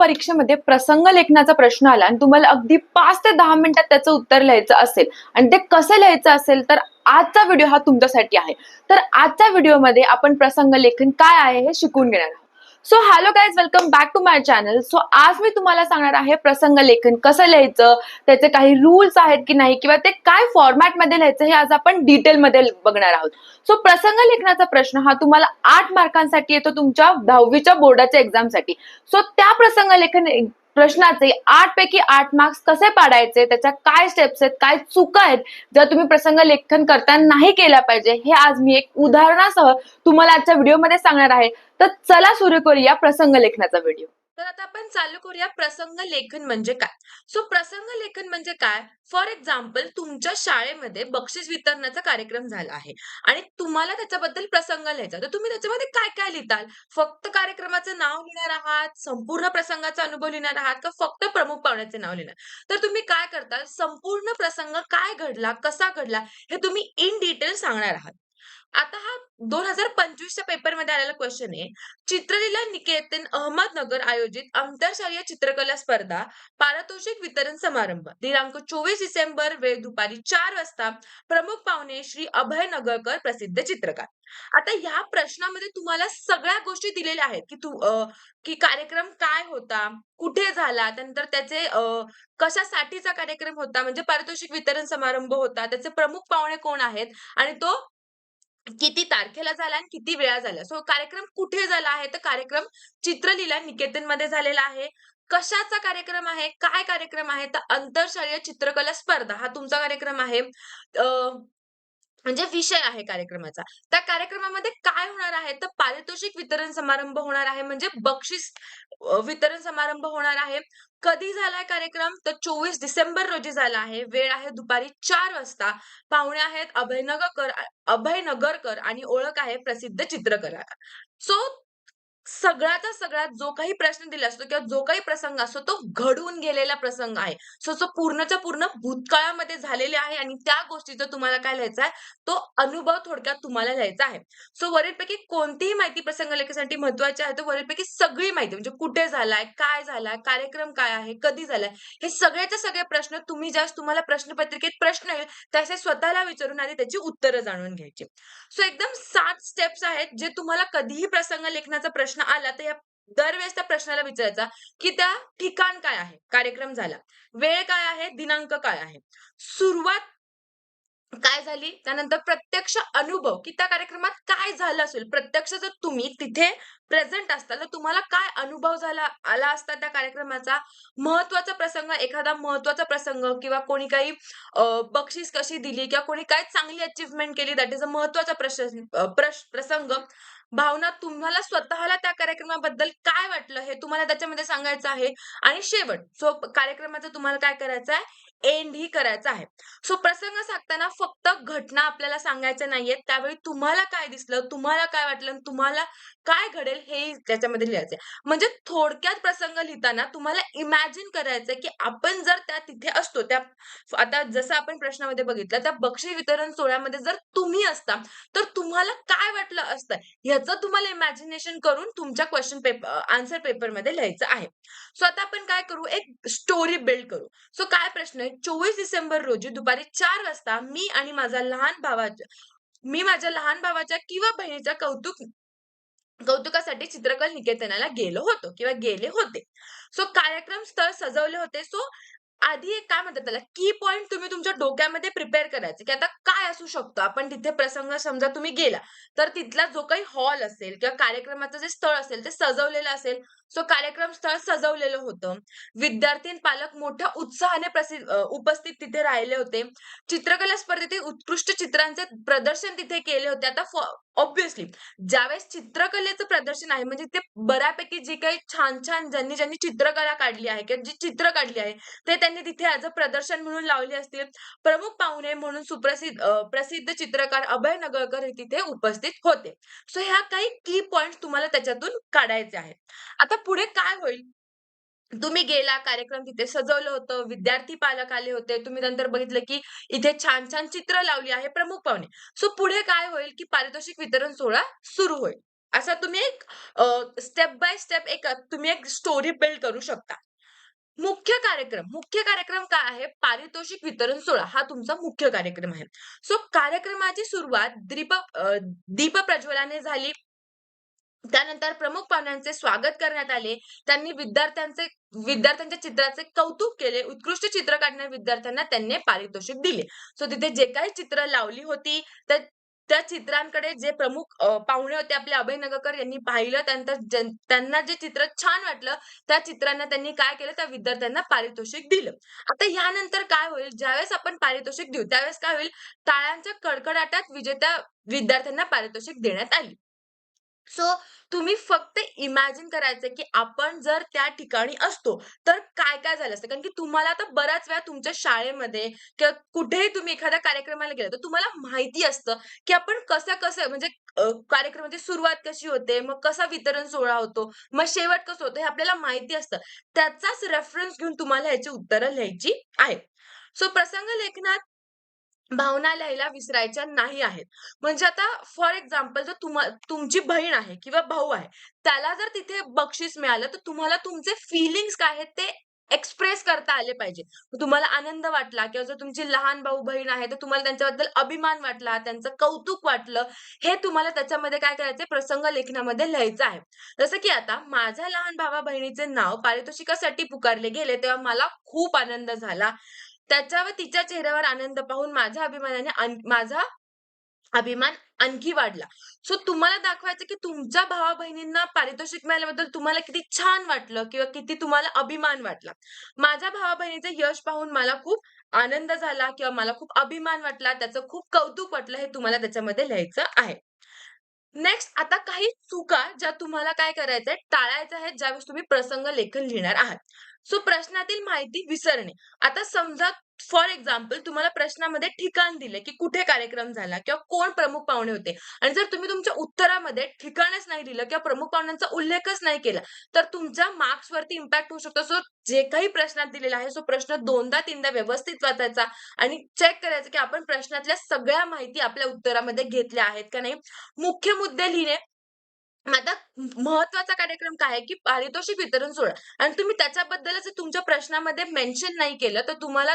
परीक्षेमध्ये प्रसंग लेखनाचा प्रश्न आला आणि तुम्हाला अगदी 5 ते 10 मिनिटात त्याचं उत्तर लिहायचं असेल आणि ते कसं लिहायचं असेल तर आजचा व्हिडिओ हा तुमच्यासाठी आहे. तर आजच्या व्हिडिओमध्ये आपण प्रसंग लेखन काय आहे हे शिकून घेणार आहोत. So hello guys, welcome back to my channel. So आज मी तुम्हाला सांगणार आहे प्रसंग लेखन कसं लिहायचं, त्याचे काही रूल्स आहेत की नाही किंवा ते काय फॉर्मॅटमध्ये लिहायचं हे आज आपण डिटेलमध्ये बघणार आहोत. सो प्रसंग लेखनाचा प्रश्न हा तुम्हाला 8 मार्कांसाठी येतो तुमच्या 10वीच्या बोर्डाच्या एक्झामसाठी. सो त्या प्रसंग लेखन प्रश्नाचे 8 पैकी 8 मार्क्स कसे पाडायचे, त्याच्या काय स्टेप्स आहेत, काय चुका आहेत, ज्या तुम्ही प्रसंग लेखन करताना नाही केल्या पाहिजे, हे आज मी एक उदाहरणासह तुम्हाला आजच्या व्हिडिओमध्ये सांगणार आहे. तर चला सुरू करूया प्रसंग लेखनाचा व्हिडिओ. तर आता आपण चालू करूया प्रसंग लेखन म्हणजे काय. सो प्रसंग लेखन म्हणजे काय. फॉर एक्झाम्पल तुमच्या शाळेमध्ये बक्षीस वितरणाचा कार्यक्रम झाला आहे आणि तुम्हाला त्याच्याबद्दल प्रसंग लिहायचा, तर तुम्ही त्याच्यामध्ये काय काय लिहिताल. फक्त कार्यक्रमाचं नाव लिहिणार आहात, संपूर्ण प्रसंगाचा अनुभव लिहिणार आहात, का फक्त प्रमुख पाहुण्याचे नाव लिहिणार. तर तुम्ही काय करताल, संपूर्ण प्रसंग काय घडला, कसा घडला, हे तुम्ही इन डिटेल सांगणार आहात. आता हा 2025च्या पेपरमध्ये आलेला क्वेश्चन आहे. चित्रलीला निकेतन अहमदनगर आयोजित आंतरशालेय चित्रकला स्पर्धा पारितोषिक वितरण समारंभ दिनांक 24 डिसेंबर वेळ दुपारी 4 वाजता. प्रमुख पाहुणे श्री अभय नगरकर प्रसिद्ध चित्रकार. आता ह्या प्रश्नामध्ये तुम्हाला सगळ्या गोष्टी दिलेल्या आहेत की कार्यक्रम काय होता, कुठे झाला, त्यानंतर त्याचे कशासाठीचा कार्यक्रम होता, म्हणजे पारितोषिक वितरण समारंभ होता, त्याचे प्रमुख पाहुणे कोण आहेत आणि तो किती तारखेला झाला आणि किती वेळा झाला. सो कार्यक्रम कुठे झाला आहे, तर कार्यक्रम चित्रलीला निकेतनमध्ये झालेला आहे. कशाचा कार्यक्रम आहे, काय कार्यक्रम आहे, तर आंतरशालेय चित्रकला स्पर्धा हा तुमचा कार्यक्रम आहे. अ, म्हणजे विषय आहे कार्यक्रमाचा. त्या कार्यक्रमामध्ये काय होणार आहे, तर पारितोषिक वितरण समारंभ होणार आहे, म्हणजे बक्षीस वितरण समारंभ होणार आहे. कधी झालाय कार्यक्रम, तर 24 डिसेंबर रोजी झाला आहे. वेळ आहे दुपारी 4 वाजता. पाहुणे आहेत अभय नगरकर आणि ओळख आहे प्रसिद्ध चित्रकलाकार. सो सगळ्याचा सगळ्यात जो काही प्रश्न दिला असतो किंवा जो काही प्रसंग असतो तो घडून गेलेला प्रसंग आहे. सो तो पूर्णच्या पूर्ण भूतकाळामध्ये झालेले आहे आणि त्या गोष्टीचा तुम्हाला काय लिहायचा आहे, तो अनुभव थोडक्यात तुम्हाला लिहायचा आहे. सो वरीलपैकी कोणतीही माहिती प्रसंग लेखनासाठी महत्त्वाची आहे, तर वरीलपैकी सगळी माहिती म्हणजे कुठे झालाय, काय झालाय, कार्यक्रम काय आहे, कधी झालाय, हे सगळेच्या सगळे प्रश्न तुम्ही ज्यावेळेस तुम्हाला प्रश्नपत्रिकेत प्रश्न येईल, त्यावेळेस स्वतःला विचारून आधी त्याची उत्तरं जाणून घ्यायची. सो एकदम 7 स्टेप्स आहेत, जे तुम्हाला कधीही प्रसंग लेखनाचा प्रश्न आला, तर या दरवेळेस त्या प्रश्नाला विचारायचा, की त्या ठिकाण काय आहे? कार्यक्रम झाला. वेळ काय आहे? दिनांक काय आहे? सुरुवात काय झाली? त्यानंतर प्रत्यक्ष अनुभव, की त्या कार्यक्रमात काय झालं असेल? प्रत्यक्ष जर तुम्ही तिथे प्रेझेंट असता, तर तुम्हाला काय अनुभव आला असता त्या कार्यक्रमाचा? महत्त्वाचा प्रसंग, एखादा महत्त्वाचा प्रसंग किंवा कोणी काही बक्षीस कशी दिली किंवा कोणी काय चांगली अचीव्हमेंट केली, दॅट इस अ महत्त्वाचा प्रसंग. भावना, तुम्हाला स्वतःला त्या कार्यक्रमाबद्दल काय वाटलं, हे तुम्हाला त्याच्यामध्ये सांगायचं आहे. आणि शेवट, सो कार्यक्रमाचं तुम्हाला काय करायचं आहे? एंड ही करायचा आहे. सो प्रसंग सांगताना फक्त घटना आपल्याला सांगायच्या नाहीयेत. त्यावेळी तुम्हाला काय दिसलं, तुम्हाला काय वाटलं आणि तुम्हाला काय घडेल हेही त्याच्यामध्ये लिहायचंय. म्हणजे थोडक्यात प्रसंग लिहिताना तुम्हाला इमॅजिन करायचंय, की आपण जर तिथे असतो, आता जसं आपण प्रश्नामध्ये बघितलं, त्या बक्षीस वितरण सोहळ्यामध्ये जर तुम्ही असता, तर तुम्हाला काय वाटलं असतं, ह्याचं तुम्हाला इमॅजिनेशन करून तुमच्या आन्सर पेपरमध्ये लिहायचं आहे. सो आता आपण काय करू, एक स्टोरी बिल्ड करू. सो काय प्रश्न आहे, 24 डिसेंबर रोजी दुपारी 4 वाजता मी माझ्या लहान भावाच्या किंवा बहिणीच्या कौतुकासाठी चित्रकला निकेतनाला गेलो होतो किंवा गेले होते. सो कार्यक्रम स्थळ सजवले होते. सो आधी एक काय म्हणतात त्याला, की पॉइंट तुम्ही तुमच्या डोक्यामध्ये प्रिपेअर करायचे, की आता काय असू शकतं. आपण तिथे प्रसंग समजा तुम्ही गेला, तर तिथला जो काही हॉल असेल किंवा कार्यक्रमाचं जे स्थळ असेल ते सजवलेलं असेल. सो कार्यक्रम स्थळ सजवलेलं होतं. विद्यार्थी आणि पालक मोठ्या उत्साहाने उपस्थित तिथे राहिले होते. चित्रकला स्पर्धेतील उत्कृष्ट चित्रांचे प्रदर्शन तिथे केले होते. आता ऑब्व्हियसली ज्यावेळेस चित्रकलेचं प्रदर्शन आहे, म्हणजे ते बऱ्यापैकी जी काही छान-छान ज्यांनी चित्रकला काढली आहे किंवा जी चित्र काढली आहे, ते त्यांनी तिथे ॲज अ प्रदर्शन म्हणून लावले असतील. प्रमुख पाहुणे म्हणून प्रसिद्ध चित्रकार अभय नगरकर हे तिथे उपस्थित होते. सो ह्या काही की पॉइंट्स तुम्हाला त्याच्यातून काढायचे आहेत. आता पुढे काय होईल, तुम्ही गेला, कार्यक्रम तिथे सजवलं होतं, विद्यार्थी पालक आले होते. तुम्ही नंतर बघितलं, की इथे छान-छान चित्र लावली आहे प्रमुख पाहुणे. सो पुढे काय होईल, की पारितोषिक वितरण सोहळा सुरू होईल. असा तुम्ही एक स्टेप बाय स्टेप तुम्ही एक स्टोरी बिल्ड करू शकता. मुख्य कार्यक्रम काय आहे? पारितोषिक वितरण सोहळा हा तुमचा मुख्य कार्यक्रम आहे. सो कार्यक्रमाची सुरुवात दीप प्रज्वलनाने झाली. त्यानंतर प्रमुख पाहुण्यांचे स्वागत करण्यात आले. त्यांनी विद्यार्थ्यांच्या चित्राचे कौतुक केले. उत्कृष्ट चित्र काढणाऱ्या विद्यार्थ्यांना त्यांनी पारितोषिक दिले. सो तिथे जे काही चित्र लावली होती, त्या त्या चित्रांकडे जे प्रमुख पाहुणे होते आपले अभय नगरकर यांनी पाहिलं. त्यानंतर त्यांना जे चित्र छान वाटलं, त्या चित्रांना त्यांनी काय केलं, त्या विद्यार्थ्यांना पारितोषिक दिलं. आता ह्यानंतर काय होईल, ज्यावेळेस आपण पारितोषिक देऊ, त्यावेळेस काय होईल, टाळ्यांच्या कडकडाटात विजेत्या विद्यार्थ्यांना पारितोषिक देण्यात आली. सो तुम्ही फक्त इमॅजिन करायचं की आपण जर त्या ठिकाणी असतो, तर काय-काय झालं असतं. कारण की तुम्हाला आता बऱ्याच वेळा तुमच्या शाळेमध्ये किंवा कुठेही तुम्ही एखाद्या कार्यक्रमाला गेला, तर तुम्हाला माहिती असतं की आपण कसं-कसं म्हणजे कार्यक्रमाची सुरुवात कशी होते, मग कसा वितरण सोहळा होतो, मग शेवट कसं होतं, हे आपल्याला माहिती असतं. त्याचाच रेफरन्स घेऊन तुम्हाला ह्याची उत्तरं लिहायची आहेत. सो प्रसंग लेखनात भावना लिहायला विसरायच्या नाही आहेत. म्हणजे आता फॉर एक्झाम्पल जर तुमची बहीण आहे किंवा भाऊ आहे, त्याला जर तिथे बक्षीस मिळालं, तर तुम्हाला तुमचे फीलिंग्ज काय आहेत ते एक्सप्रेस करता आले पाहिजे. तुम्हाला आनंद वाटला किंवा जर तुमची लहान भाऊ-बहीण आहे, तर तुम्हाला त्यांच्याबद्दल अभिमान वाटला, त्यांचं कौतुक वाटलं, हे तुम्हाला त्याच्यामध्ये काय करायचंय प्रसंग लेखनामध्ये लिहायचं आहे. जसं की आता माझ्या लहान भावा-बहिणीचे नाव पारितोषिकासाठी पुकारले गेले, तेव्हा मला खूप आनंद झाला. त्याच्या व तिच्या चेहऱ्यावर आनंद पाहून माझा अभिमान आणखी वाढला. सो तुम्हाला दाखवायचं की तुमच्या भावा-बहिणींना पारितोषिक मिळाल्याबद्दल तुम्हाला किती छान वाटलं किंवा किती तुम्हाला अभिमान वाटला. माझ्या भावा-बहिणीचे यश पाहून मला खूप आनंद झाला किंवा मला खूप अभिमान वाटला, त्याचं खूप कौतुक वाटलं, हे तुम्हाला त्याच्यामध्ये लिहायचं आहे. नेक्स्ट आता काही चुका ज्या तुम्हाला काय करायचंय, टाळायच्या आहेत ज्यावेळेस तुम्ही प्रसंग लेखन लिहिणार आहात. सो प्रश्नातील माहिती विसरणे. आता समजा फॉर एक्झाम्पल तुम्हाला प्रश्नामध्ये ठिकाण दिले, की कुठे कार्यक्रम झाला किंवा कोण प्रमुख पाहुणे होते आणि जर तुम्ही तुमच्या उत्तरामध्ये ठिकाणच नाही दिलं किंवा प्रमुख पाहुण्यांचा उल्लेखच नाही केला, तर तुमच्या मार्क्सवरती इम्पॅक्ट होऊ शकतो. सो जे काही प्रश्नात दिलेला आहे, सो प्रश्न 2दा-3दा व्यवस्थित वाचायचा आणि चेक करायचं, की आपण प्रश्नातल्या सगळ्या माहिती आपल्या उत्तरामध्ये घेतल्या आहेत का नाही. मुख्य मुद्दे लिहिणे. आता महत्त्वाचा कार्यक्रम काय आहे, की पारितोषिक वितरण सोहळा आणि तुम्ही त्याच्याबद्दलच जर तुमच्या प्रश्नामध्ये मेन्शन नाही केलं, तर तुम्हाला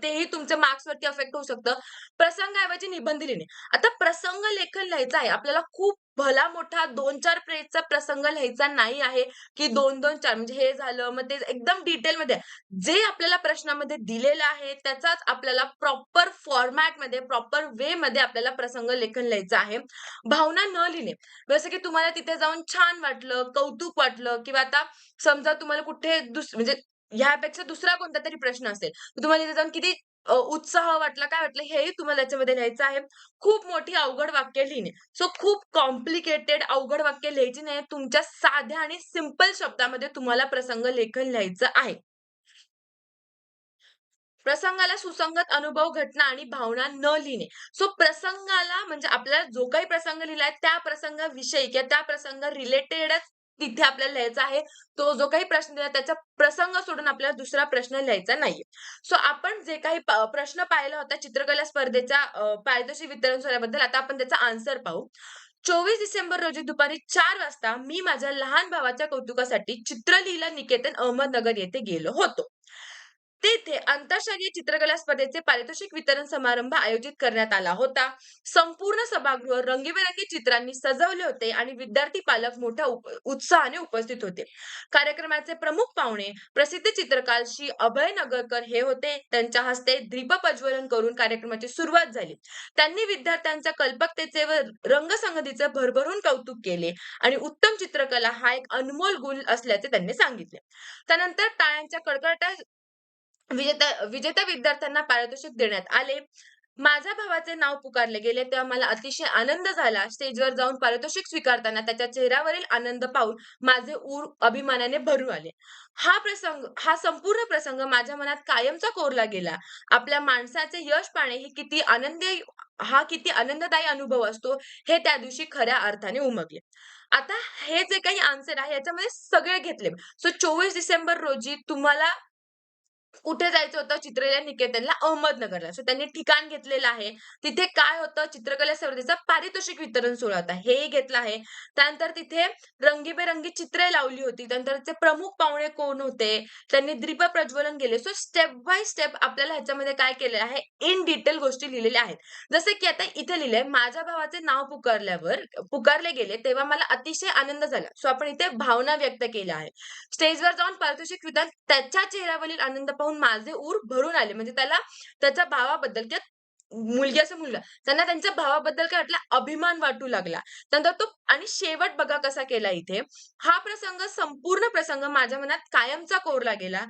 तेही तुमच्या मार्क्सवरती अफेक्ट होऊ शकतं. प्रसंगाऐवजी निबंध लिहिणे. आता प्रसंग लेखन लिहायचं आहे. आपल्याला खूप भला मोठा 2-4 पेजचा प्रसंग लिहायचा नाही आहे, की 2-2, 4 म्हणजे हे झालं, मग ते एकदम डिटेलमध्ये जे आपल्याला प्रश्नामध्ये दिलेलं आहे, त्याचाच आपल्याला प्रॉपर फॉर्मॅटमध्ये, प्रॉपर वेमध्ये आपल्याला प्रसंग लेखन लिहायचं आहे. भावना न लिहिणे. जसं की तुम्हाला तिथे जाऊन छान वाटलं, कौतुक वाटलं किंवा आता समजा तुम्हाला कुठे म्हणजे ह्यापेक्षा दुसरा कोणतातरी प्रश्न असेल, तर तुम्हाला तिथे जाऊन किती उत्साह वाटला, काय वाटलं हेही तुम्हाला त्याच्यामध्ये लिहायचं आहे. खूप मोठी अवघड वाक्य लिहिणे. सो खूप कॉम्प्लिकेटेड अवघड वाक्य लिहायची नाही. तुमच्या साध्या आणि सिंपल शब्दामध्ये तुम्हाला प्रसंग लेखन लिहायचं आहे. प्रसंगाला सुसंगत अनुभव, घटना आणि भावना न लिहिणे. सो प्रसंगाला म्हणजे आपल्याला जो काही प्रसंग लिहिलाय त्या प्रसंगाविषयी किंवा त्या प्रसंग रिलेटेडच तिथे आपल्याला लिहायचा आहे. तो जो काही प्रश्न दिला त्याचा प्रसंग सोडून आपल्याला दुसरा प्रश्न लिहायचा नाहीये. सो आपण जे काही प्रश्न पाहिला होता चित्रकला स्पर्धेच्या पारितोषिक वितरण सोहळ्याबद्दल आता आपण त्याचा आन्सर पाहू. 24 डिसेंबर रोजी दुपारी 4 वाजता मी माझ्या लहान भावाच्या कौतुकासाठी चित्रलीला निकेतन अहमदनगर येथे गेलो होतो. तेथे आंतरशालेय चित्रकला स्पर्धेचे पारितोषिक वितरण समारंभ आयोजित करण्यात आला होता. संपूर्ण सभागृह रंगीबेरंगी चित्रांनी सजवले होते आणि विद्यार्थी पालक मोठ्या उत्साहाने उपस्थित होते. कार्यक्रमाचे प्रमुख पाहुणे प्रसिद्ध चित्रकार श्री अभय नगरकर हे होते. त्यांच्या हस्ते दीपप्रज्वलन करून कार्यक्रमाची सुरुवात झाली. त्यांनी विद्यार्थ्यांच्या कल्पकतेचे व रंगसंगतीचे भरभरून कौतुक केले आणि उत्तम चित्रकला हा एक अनमोल गुण असल्याचे त्यांनी सांगितले. त्यानंतर टाळ्यांच्या कडकडाटात विजेत्या विद्यार्थ्यांना पारितोषिक देण्यात आले. माझ्या भावाचे नाव पुकारले गेले तेव्हा मला अतिशय आनंद झाला. स्टेजवर जाऊन पारितोषिक स्वीकारताना त्याच्या चेहऱ्यावरील आनंद पाहून माझे ऊर अभिमानाने भरून आले. हा संपूर्ण प्रसंग माझ्या मनात कायमचा कोरला गेला. आपल्या माणसाचे यश पाहणे किती आनंददायी अनुभव असतो, हे त्या दिवशी खऱ्या अर्थाने उमगले. आता हे जे काही आन्सर आहे याच्यामध्ये सगळे घेतले. सो 24 डिसेंबर रोजी तुम्हाला कुठे जायचं होतं चित्रकला निकेतनला अहमदनगरला. सो त्यांनी ठिकाण घेतलेलं आहे. तिथे काय होतं चित्रकला स्पर्धेचा पारितोषिक वितरण सोहळा होता. हेही घेतलं आहे. त्यानंतर तिथे रंगीबेरंगी चित्रे लावली होती. त्यानंतरचे प्रमुख पाहुणे कोण होते? त्यांनी दीप प्रज्वलन केले. सो स्टेप बाय स्टेप आपल्याला ह्याच्यामध्ये काय केलेलं आहे इन डिटेल गोष्टी लिहिलेल्या आहेत. जसं की आता इथे लिहिलंय माझ्या भावाचे नाव पुकारले गेले तेव्हा मला अतिशय आनंद झाला. सो आपण इथे भावना व्यक्त केल्या आहेत. स्टेजवर जाऊन पारितोषिक वितरण त्याच्या चेहऱ्यावरील आनंद पाहून माझे ऊर भरून आले. म्हणजे त्याला त्याच्या भावाबद्दल किंवा मुलगी असो मुलगा त्यांना त्यांच्या भावाबद्दल काय वाटलं अभिमान वाटू लागला. नंतर तो आणि शेवट बघा कसा केला इथे. हा प्रसंग संपूर्ण प्रसंग माझ्या मनात कायमचा कोरला गेला.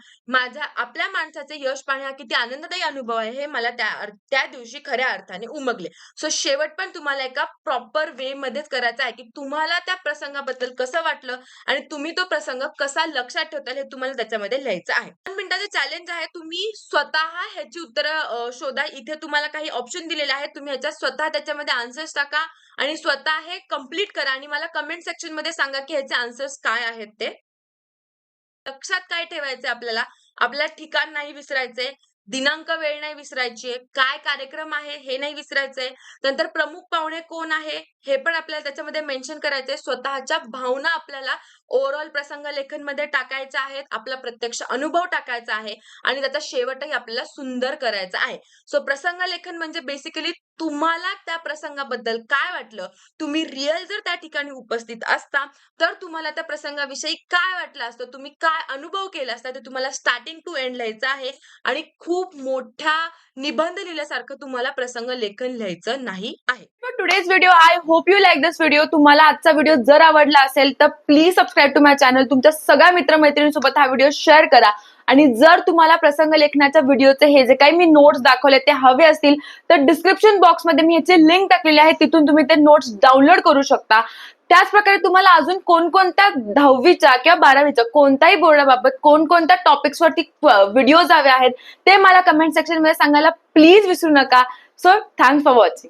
आपल्या माणसाचे यश पाहणे हा किती आनंददायी अनुभव आहे हे मला त्या दिवशी खऱ्या अर्थाने उमगले. सो शेवट पण तुम्हाला एका प्रॉपर वे मध्येच करायचा आहे, की तुम्हाला त्या प्रसंगाबद्दल कसं वाटलं आणि तुम्ही तो प्रसंग कसा लक्षात ठेवताल हे तुम्हाला त्याच्यामध्ये लिहायचं आहे. 2 मिनिटाचे चॅलेंज आहे. तुम्ही स्वतः ह्याची उत्तरं शोधा. इथे तुम्हाला काही ऑप्शन दिलेले आहेत. तुम्ही ह्याच्यात स्वतः त्याच्यामध्ये आन्सर्स टाका आणि स्वतः हे कंप्लीट करा आणि मला कमेंट सेक्शनमध्ये सांगा, की ह्याचे आन्सर्स काय आहेत ते. लक्षात काय ठेवायचंय आपल्याला? आपल्याला ठिकाण नाही विसरायचंय, दिनांक, वेळ नाही विसरायची आहे, काय कार्यक्रम आहे हे नाही विसरायचंय. नंतर प्रमुख पाहुणे कोण आहे हे पण आपल्याला त्याच्यामध्ये मेन्शन करायचंय. स्वतःच्या भावना आपल्याला ओव्हरऑल प्रसंग लेखनमध्ये टाकायच्या आहेत. आपला प्रत्यक्ष अनुभव टाकायचा आहे आणि त्याचा शेवटही आपल्याला सुंदर करायचा आहे. सो प्रसंग लेखन म्हणजे बेसिकली तुम्हाला त्या प्रसंगाबद्दल काय वाटलं? तुम्ही रिअल जर त्या ठिकाणी उपस्थित असता, तर तुम्हाला त्या प्रसंगाविषयी काय वाटलं असतं? तुम्ही काय अनुभव केला असता? ते तुम्हाला स्टार्टिंग टू एंड लिहायचं आहे आणि खूप मोठा निबंध लिहिल्यासारखं तुम्हाला प्रसंग लेखन लिहायचं नाही आहे. Today's video I hope you like this video. तुम्हाला आजचा व्हिडिओ जर आवडला असेल तर please subscribe to my channel. तुमच्या सगळ्या मित्रमैत्रिणींसोबत हा व्हिडिओ शेअर करा. आणि जर तुम्हाला प्रसंग लेखनाच्या व्हिडिओचे हे जे काही मी नोट्स दाखवले ते हवे असतील तर डिस्क्रिप्शन बॉक्समध्ये मी ह्याची लिंक टाकलेली आहे. तिथून तुम्ही ते नोट्स डाउनलोड करू शकता. त्याचप्रकारे तुम्हाला अजून कोणकोणत्या 10वीच्या किंवा 12वीच्या कोणत्याही बोर्डाबाबत कोणकोणत्या टॉपिक्सवरती व्हिडिओज हवे आहेत ते मला कमेंट सेक्शनमध्ये सांगायला प्लीज विसरू नका. So thanks for watching.